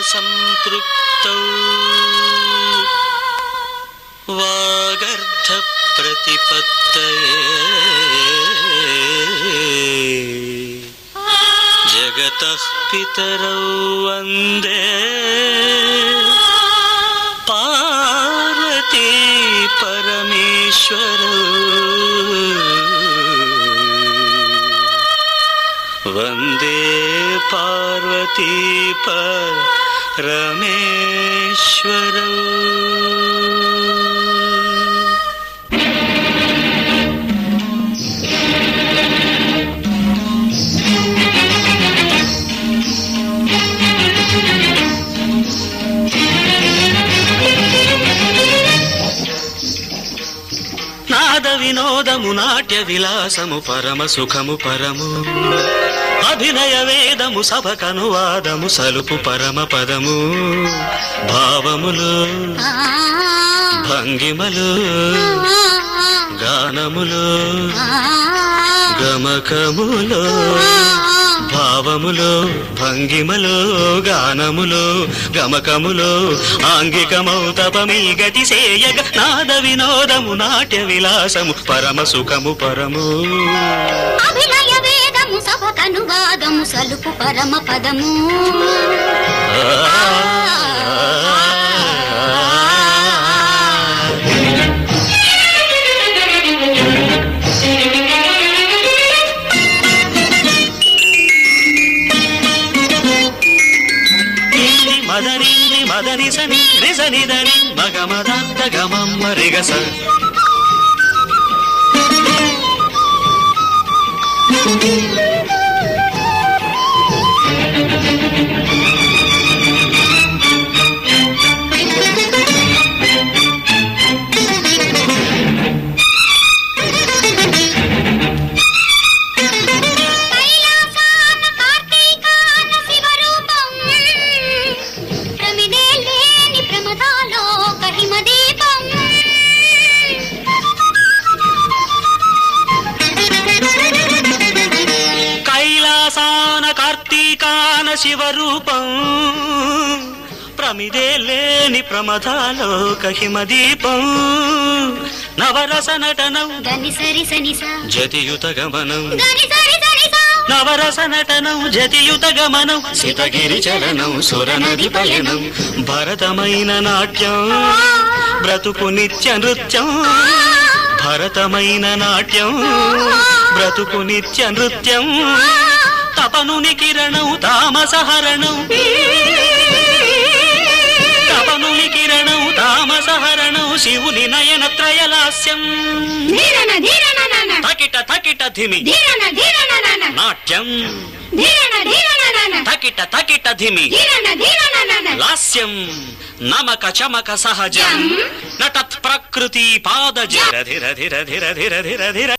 సంపృక్తౌ వాగర్ధ ప్రతిపత్తయే జగతః పితరౌ వందే పార్వతీ పరమేశ్వరౌ వందే పార్వతీ పరమేశ్వరౌ. నాద వినోదము నాట్య విలాసము పరమ సుఖము పరము అభినయ వేదము సభకనువాదము సలుపు పరమ పదము భావములు భంగిమలు గానములు గమకములు భావములు భంగిమలు గానములు గమకములు ఆంగికమౌ తపమీ గతి సేయగ నాద వినోదము నాట్య విలాసము పరమ సుఖము పరము అభినయ వేదము సభకనువాదము సలుపు పరమ పదము మదరి మదని సని రిసని దని మగమదంత గమమ్మ రిగస కార్తీకాన శివరూపం ప్రమిదే లేని ప్రమదాలోక హిమదీపం నవరస నటనం జతియుత గమనం నవరస నటనం జతియుత గమనం సితగిరి చలనం సురనది పయనం భరతమైన నాట్యం బ్రతుకు నిత్య నృత్యం భరతమైన నాట్యం బ్రతుకు నిత్య నృత్యం తపనుని కిరణం తామసహరణం తపనుని కిరణం తామసహరణం శివుని నయన త్రయలాస్యం తకిట తకిట ధిమి నాట్యం తకిట తకిట ధిమి లాస్యం నమక చమక సహజం నటత్ ప్రకృతి పాదజ ధిర ధిర ధిర ధిర ధిర ధిర